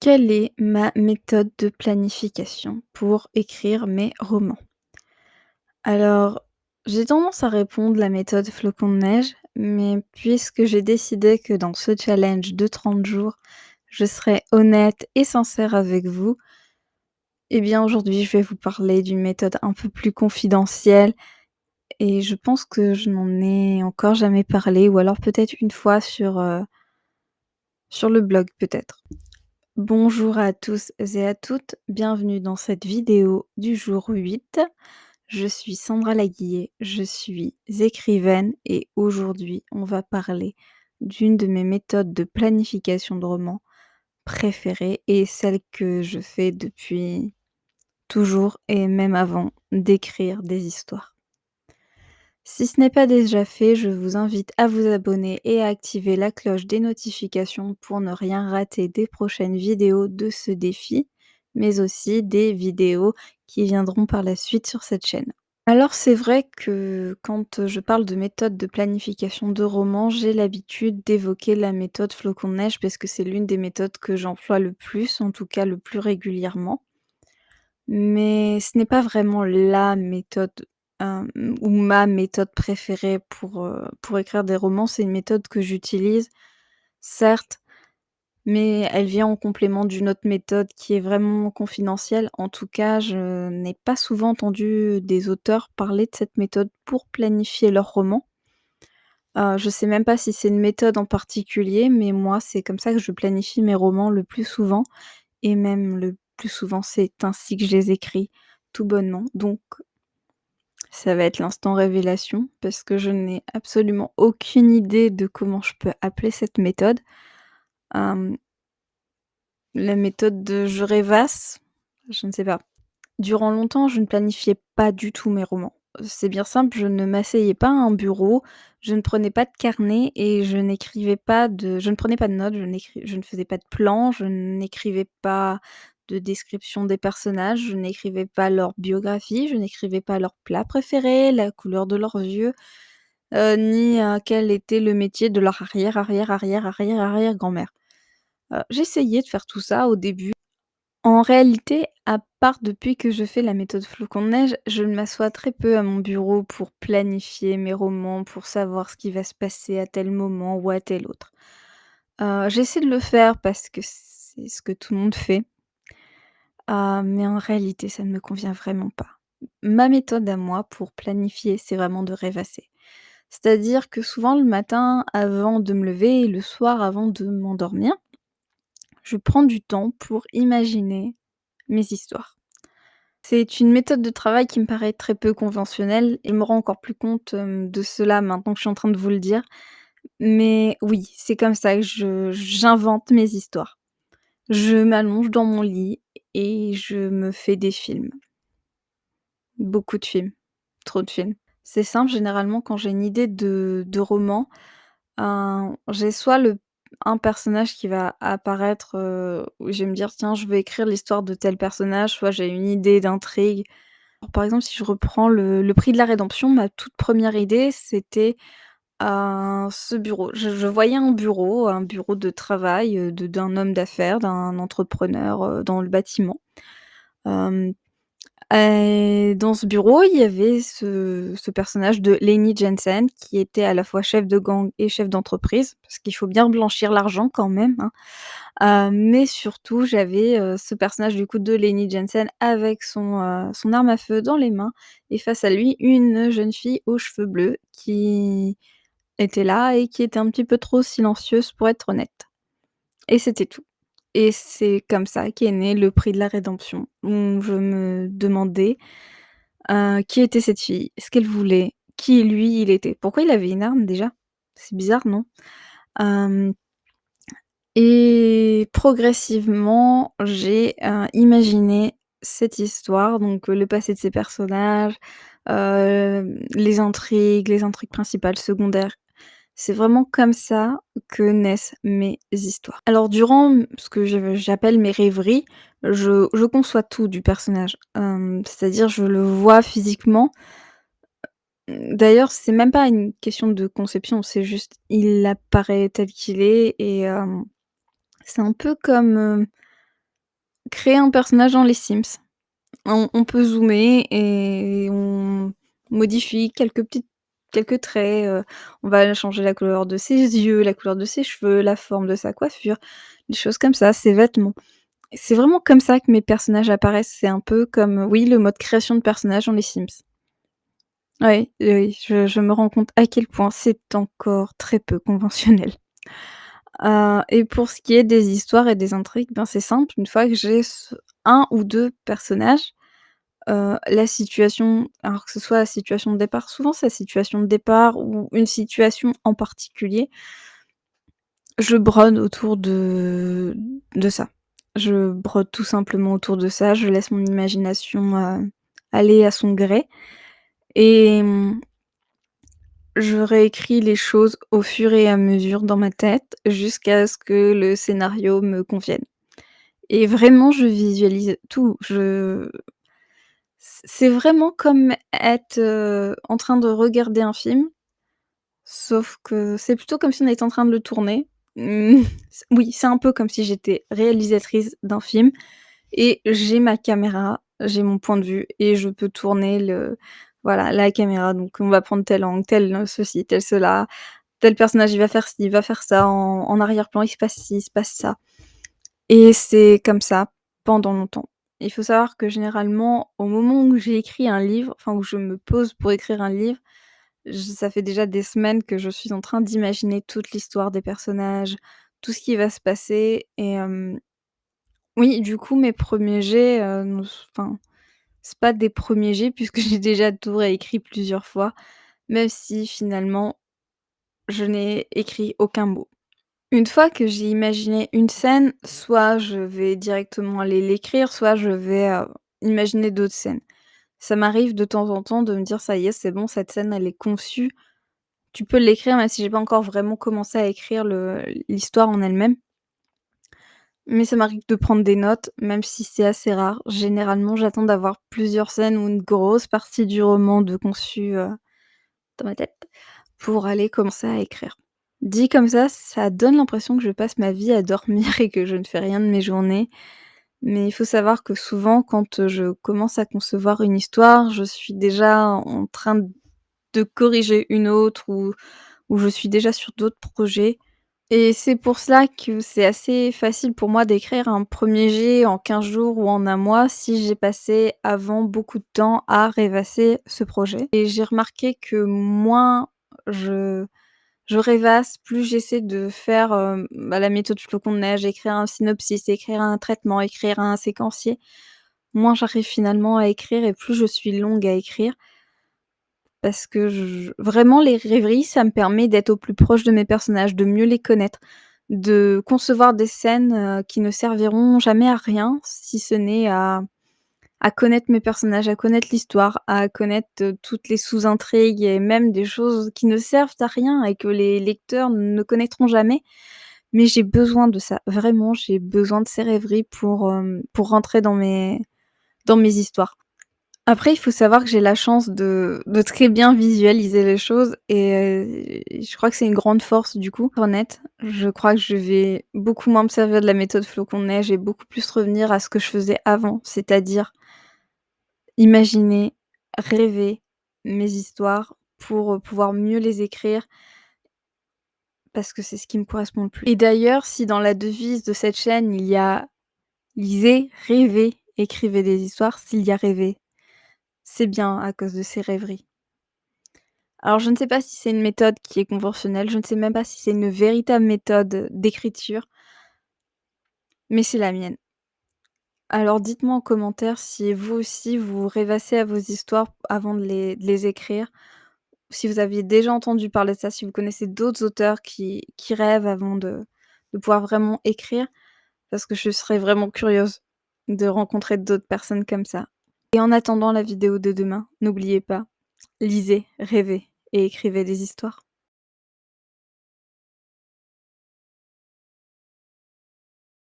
Quelle est ma méthode de planification pour écrire mes romans? Alors, j'ai tendance à répondre la méthode flocon de neige, mais puisque j'ai décidé que dans ce challenge de 30 jours, je serai honnête et sincère avec vous, eh bien aujourd'hui je vais vous parler d'une méthode un peu plus confidentielle et je pense que je n'en ai encore jamais parlé ou alors peut-être une fois sur le blog peut-être. Bonjour à tous et à toutes, bienvenue dans cette vidéo du jour 8. Je suis Sandra Laguillet, je suis écrivaine et aujourd'hui on va parler d'une de mes méthodes de planification de romans préférées et celle que je fais depuis toujours et même avant d'écrire des histoires. Si ce n'est pas déjà fait, je vous invite à vous abonner et à activer la cloche des notifications pour ne rien rater des prochaines vidéos de ce défi, mais aussi des vidéos qui viendront par la suite sur cette chaîne. Alors c'est vrai que quand je parle de méthode de planification de romans, j'ai l'habitude d'évoquer la méthode flocon de neige parce que c'est l'une des méthodes que j'emploie le plus, en tout cas le plus régulièrement. Mais ce n'est pas vraiment la méthode, ou ma méthode préférée pour écrire des romans. C'est une méthode que j'utilise, certes, mais elle vient en complément d'une autre méthode qui est vraiment confidentielle. En tout cas, je n'ai pas souvent entendu des auteurs parler de cette méthode pour planifier leurs romans. Je sais même pas si c'est une méthode en particulier, mais moi, c'est comme ça que je planifie mes romans le plus souvent et même le plus souvent, c'est ainsi que je les écris, tout bonnement. Donc ça va être l'instant révélation parce que je n'ai absolument aucune idée de comment je peux appeler cette méthode. Hem, la méthode de je rêvasse? Je ne sais pas. Durant longtemps, je ne planifiais pas du tout mes romans. C'est bien simple, je ne m'asseyais pas à un bureau, je ne prenais pas de carnet et je ne prenais pas de notes, je ne faisais pas de plans, je n'écrivais pas de description des personnages, je n'écrivais pas leur biographie, je n'écrivais pas leur plat préféré, la couleur de leurs yeux, ni, quel était le métier de leur arrière, arrière, arrière, arrière, arrière-grand-mère. J'essayais de faire tout ça au début. En réalité, à part depuis que je fais la méthode flocon de neige, je ne m'assois très peu à mon bureau pour planifier mes romans, pour savoir ce qui va se passer à tel moment ou à tel autre. J'essaie de le faire parce que c'est ce que tout le monde fait, mais en réalité, ça ne me convient vraiment pas. Ma méthode à moi pour planifier, c'est vraiment de rêvasser. C'est-à-dire que souvent le matin avant de me lever et le soir avant de m'endormir, je prends du temps pour imaginer mes histoires. C'est une méthode de travail qui me paraît très peu conventionnelle et je me rends encore plus compte, de cela maintenant que je suis en train de vous le dire. Mais oui, c'est comme ça que j'invente mes histoires. Je m'allonge dans mon lit et je me fais des films. Beaucoup de films, trop de films. C'est simple, généralement quand j'ai une idée de roman, j'ai soit un personnage qui va apparaître, où je vais me dire: «Tiens, je vais écrire l'histoire de tel personnage», soit j'ai une idée d'intrigue. Par exemple, si je reprends le Prix de la Rédemption, ma toute première idée, c'était, ce bureau. Je voyais un bureau de travail, d'un homme d'affaires, d'un entrepreneur, dans le bâtiment. Hem Et dans ce bureau, il y avait ce personnage de Lenny Jensen qui était à la fois chef de gang et chef d'entreprise, parce qu'il faut bien blanchir l'argent quand même, hein. Mais surtout, j'avais, ce personnage du coup de Lenny Jensen avec son arme à feu dans les mains et face à lui, une jeune fille aux cheveux bleus qui était là et qui était un petit peu trop silencieuse pour être honnête. Et c'était tout. Et c'est comme ça qu'est né le Prix de la Rédemption, où je me demandais, qui était cette fille? Ce qu'elle voulait? Qui lui il était? Pourquoi il avait une arme déjà? C'est bizarre, non? Hem Et progressivement, j'ai, imaginé cette histoire, donc le passé de ces personnages, les intrigues principales, secondaires. C'est vraiment comme ça que naissent mes histoires. Alors durant, ce que j'appelle mes rêveries, je conçois tout du personnage. C'est-à-dire je le vois physiquement. D'ailleurs, c'est même pas une question de conception, c'est juste il apparaît tel qu'il est et c'est un peu comme, Créer un personnage dans les Sims. On peut zoomer et on modifie quelques traits, on va changer la couleur de ses yeux, la couleur de ses cheveux, la forme de sa coiffure, des choses comme ça, ses vêtements. C'est vraiment comme ça que mes personnages apparaissent, c'est un peu comme, oui, le mode création de personnages dans les Sims. Oui, oui, je me rends compte à quel point c'est encore très peu conventionnel. Et pour ce qui est des histoires et des intrigues, ben, c'est simple, une fois que j'ai 1 ou 2 personnages, la situation alors que ce soit la situation de départ, souvent c'est la situation de départ ou une situation en particulier, je brode autour de ça. Je brode tout simplement autour de ça, je laisse mon imagination, aller à son gré et je réécris les choses au fur et à mesure dans ma tête jusqu'à ce que le scénario me convienne et vraiment je visualise tout. C'est vraiment comme être, en train de regarder un film, sauf que c'est plutôt comme si on était en train de le tourner. Mmh, oui, c'est un peu comme si j'étais réalisatrice d'un film et j'ai ma caméra, j'ai mon point de vue et je peux tourner voilà, la caméra. Donc on va prendre tel angle, tel, ceci, tel cela, tel personnage il va faire ci, il va faire ça, en arrière-plan il se passe ci, il se passe ça. Et c'est comme ça pendant longtemps. Il faut savoir que généralement, au moment où j'ai écrit un livre, enfin où je me pose pour écrire un livre, j ça fait déjà des semaines que je suis en train d'imaginer toute l'histoire des personnages, tout ce qui va se passer et oui, du coup, mes premiers jets, ne s enfin, c'est pas des premiers jets puisque j'ai déjà tout réécrit plusieurs fois, même si finalement je n'ai écrit aucun mot. Une fois que j'ai imaginé une scène, soit je vais directement aller l'écrire, soit je vais, imaginer d'autres scènes. Ça m'arrive de temps en temps de me dire: «Ça y est, c'est bon, cette scène, elle est conçue, tu peux l'écrire», même si j'ai pas encore vraiment commencé à écrire l'histoire en elle-même. Mais ça m'arrive de prendre des notes, même si c'est assez rare. Généralement, j'attends d'avoir plusieurs scènes ou une grosse partie du roman de conçu, dans ma tête, pour aller commencer à écrire. Dit comme ça donne l'impression que je passe ma vie à dormir et que je ne fais rien de mes journées. Mais il faut savoir que souvent quand, je commence à concevoir une histoire, je suis déjà en train de corriger une autre ou je suis déjà sur d'autres projets et c'est pour cela que c'est assez facile pour moi d'écrire un premier jet en 15 jours ou en un mois si j'ai passé avant beaucoup de temps à rêvasser ce projet et j'ai remarqué que moins je je rêvasse, plus j'essaie de faire, bah, la méthode flocon de neige, écrire un synopsis, écrire un traitement, écrire un séquencier, moins j'arrive finalement à écrire et plus je suis longue à écrire. Parce que je vraiment les rêveries, ça me permet d'être au plus proche de mes personnages, de mieux les connaître, de concevoir des scènes, qui ne serviront jamais à rien, si ce n'est à connaître mes personnages, à connaître l'histoire, à connaître, toutes les sous-intrigues et même des choses qui ne servent à rien et que les lecteurs ne connaîtront jamais. Mais j'ai besoin de ça, vraiment, j'ai besoin de ces rêveries pour rentrer dans mes histoires. Après, il faut savoir que j'ai la chance de très bien visualiser les choses et je crois que c'est une grande force du coup. Honnête, je crois que je vais beaucoup moins me servir de la méthode flocon de neige et beaucoup plus revenir à ce que je faisais avant, c'est-à-dire imaginer, rêver mes histoires pour, pouvoir mieux les écrire parce que c'est ce qui me correspond le plus. Et d'ailleurs, si dans la devise de cette chaîne, il y a «Lisez, rêvez, écrivez des histoires», s'il y a rêver, c'est bien à cause de ces rêveries. Alors je ne sais pas si c'est une méthode qui est conventionnelle, je ne sais même pas si c'est une véritable méthode, d'écriture, mais c'est la mienne. Alors dites-moi en commentaire si vous aussi vous rêvassez à vos histoires avant de les écrire, si vous aviez déjà entendu parler de ça, si vous connaissez d'autres auteurs qui rêvent avant de pouvoir vraiment écrire, parce que je serais vraiment curieuse de rencontrer d'autres personnes comme ça. Et en attendant la vidéo de demain, n'oubliez pas, lisez, rêvez et écrivez des histoires.